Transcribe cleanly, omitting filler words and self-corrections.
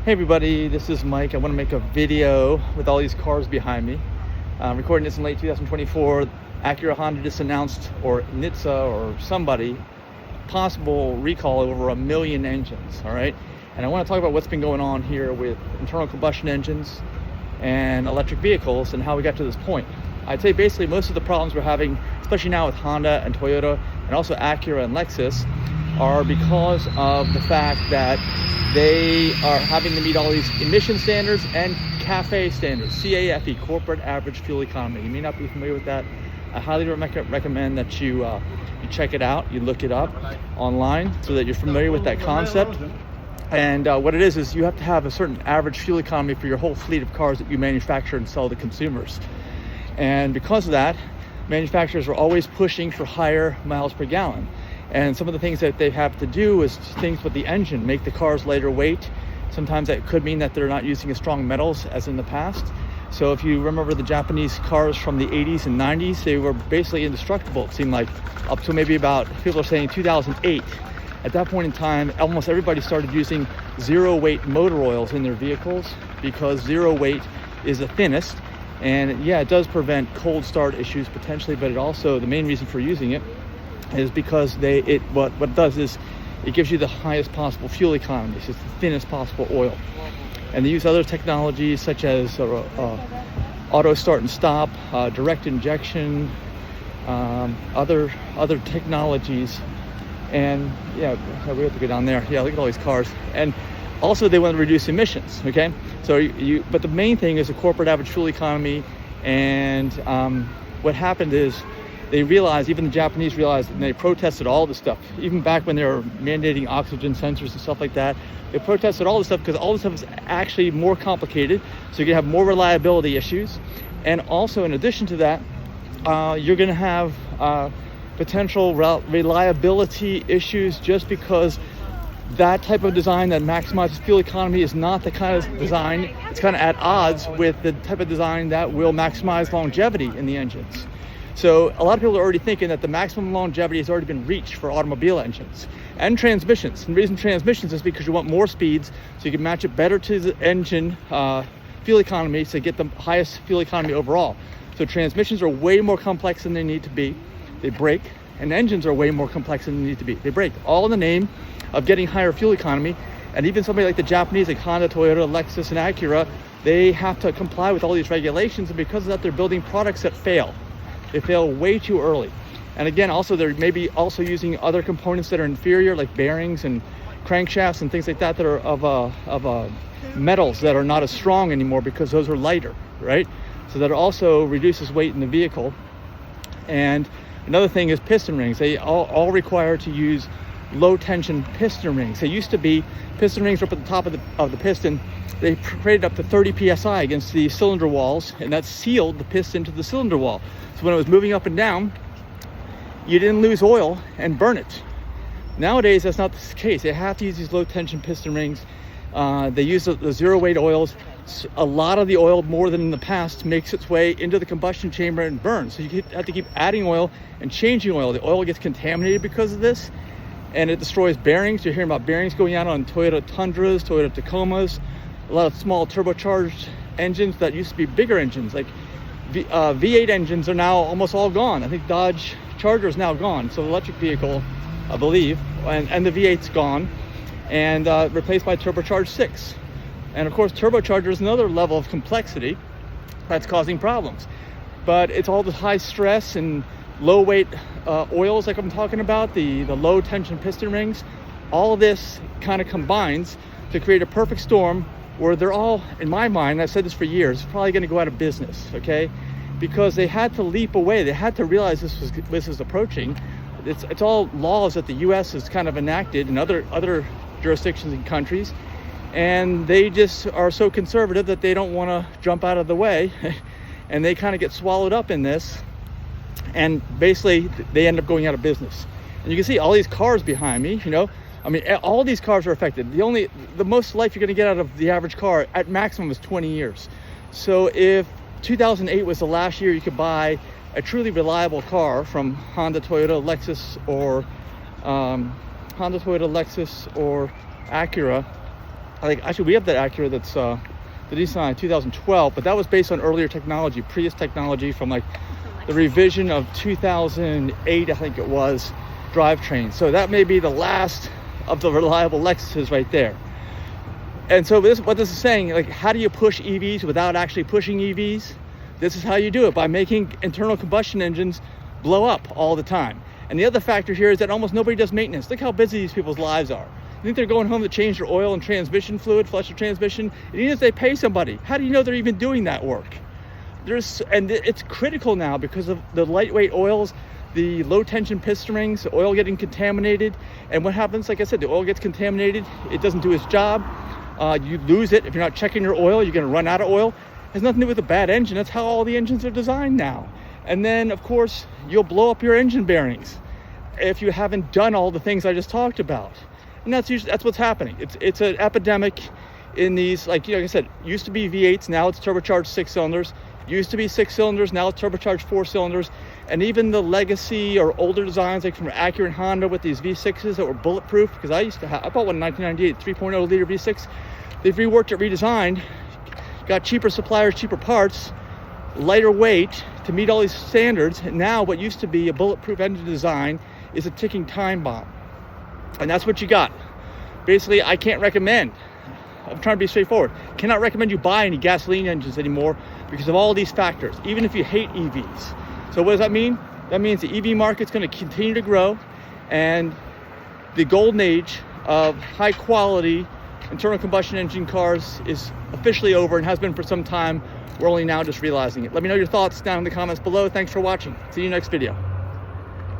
Hey everybody, this is Mike. I want to make a video with all these cars behind me. I'm recording this in late 2024. ACURA, Honda just announced, or NHTSA or somebody, possible recall of over 1 million engines, all right? And I want to talk about what's been going on here with internal combustion engines and electric vehicles and how we got to this point. I'd say basically most of the problems we're having, especially now with Honda and Toyota and also ACURA and LEXUS, are because of the fact that they are having to meet all these emission standards and CAFE standards, C-A-F-E, corporate average fuel economy. You may not be familiar with that. I highly recommend that you check it out, you look it up online so that you're familiar with that concept. And what it is you have to have a certain average fuel economy for your whole fleet of cars that you manufacture and sell to consumers. And because of that, manufacturers are always pushing for higher miles per gallon. And some of the things that they have to do is things with the engine, make the cars lighter weight. Sometimes that could mean that they're not using as strong metals as in the past. So if you remember the Japanese cars from the 80s and 90s, they were basically indestructible, it seemed like, up to maybe about, people are saying 2008. At that point in time, almost everybody started using zero weight motor oils in their vehicles because zero weight is the thinnest. And yeah, it does prevent cold start issues potentially, but it also, the main reason for using it is because what it does is it gives you the highest possible fuel economy. It's just the thinnest possible oil. And they use other technologies such as auto start and stop, direct injection, other technologies. And yeah, we have to go down there. Yeah, look at all these cars. And also they want to reduce emissions, okay? So but the main thing is the corporate average fuel economy. And what happened is they realized, even the Japanese realized, and they protested all this stuff. Even back when they were mandating oxygen sensors and stuff like that, they protested all this stuff because all this stuff is actually more complicated. So you're gonna have more reliability issues. And also in addition to that, you're gonna have potential reliability issues just because that type of design that maximizes fuel economy is not the kind of design, it's kind of at odds with the type of design that will maximize longevity in the engines. So a lot of people are already thinking that the maximum longevity has already been reached for automobile engines and transmissions. And the reason transmissions is because you want more speeds so you can match it better to the engine fuel economy to get the highest fuel economy overall. So transmissions are way more complex than they need to be. They break, and engines are way more complex than they need to be. They break, all in the name of getting higher fuel economy. And even somebody like the Japanese, like Honda, Toyota, Lexus, and ACURA, they have to comply with all these regulations, and because of that, they're building products that fail. They fail way too early. And again, also they're maybe also using other components that are inferior, like bearings and crankshafts and things like that are of metals that are not as strong anymore because those are lighter, right? So that also reduces weight in the vehicle. And another thing is piston rings. They all require to use low tension piston rings. They used to be piston rings up at the top of the piston. They created up to 30 psi against the cylinder walls, and that sealed the piston to the cylinder wall. So when it was moving up and down, you didn't lose oil and burn it. Nowadays, that's not the case. They have to use these low tension piston rings. They use the zero weight oils. A lot of the oil, more than in the past, makes its way into the combustion chamber and burns. So you have to keep adding oil and changing oil. The oil gets contaminated because of this, and it destroys bearings. You're hearing about bearings going out on Toyota Tundras, Toyota Tacomas, a lot of small turbocharged engines that used to be bigger engines. Like V8 engines are now almost all gone. I think Dodge Charger is now gone. So the electric vehicle, I believe, and the V8's gone, and replaced by turbocharged 6. And of course, turbocharger is another level of complexity that's causing problems. But it's all the high stress and low weight oils like I'm talking about, the low tension piston rings. All of this kind of combines to create a perfect storm where they're all, in my mind, I've said this for years, probably going to go out of business, okay? Because they had to leap away. They had to realize this was approaching. It's all laws that the U.S. has kind of enacted in other jurisdictions and countries, and they just are so conservative that they don't want to jump out of the way, and they kind of get swallowed up in this, and basically they end up going out of business. And you can see all these cars behind me, you know, I mean, all these cars are affected. The most life you're going to get out of the average car at maximum is 20 years. So if 2008 was the last year you could buy a truly reliable car from Honda, Toyota, Lexus, or ACURA, like, actually we have that Acura that's the Nissan in 2012, but that was based on earlier technology, Prius technology from like the revision of 2008, I think it was, drivetrain. So that may be the last of the reliable Lexuses right there. And so what this is saying, like, how do you push EVs without actually pushing EVs? This is how you do it, by making internal combustion engines blow up all the time. And the other factor here is that almost nobody does maintenance. Look how busy these people's lives are. You think they're going home to change their oil and transmission fluid, flush their transmission? And even if they pay somebody, how do you know they're even doing that work? And it's critical now because of the lightweight oils, the low tension piston rings, the oil getting contaminated. And what happens, like I said, the oil gets contaminated, it doesn't do its job. You lose it. If you're not checking your oil, you're going to run out of oil. It has nothing to do with a bad engine. That's how all the engines are designed now. And then, of course, you'll blow up your engine bearings if you haven't done all the things I just talked about. And that's what's happening. It's an epidemic in these, like I said, used to be V8s, now it's turbocharged 6 cylinders. Used to be 6 cylinders, now it's turbocharged 4 cylinders. And even the legacy or older designs, like from ACURA and Honda with these V6s that were bulletproof, because I bought one in 1998, 3.0 liter V6. They've reworked it, redesigned, got cheaper suppliers, cheaper parts, lighter weight to meet all these standards. And now what used to be a bulletproof engine design is a ticking time bomb. And that's what you got. Basically, I can't recommend, I'm trying to be straightforward, cannot recommend you buy any gasoline engines anymore because of all these factors, even if you hate EVs. So what does that mean? That means the EV market's going to continue to grow, and the golden age of high quality internal combustion engine cars is officially over and has been for some time. We're only now just realizing it. Let me know your thoughts down in the comments below. Thanks for watching. See you next video.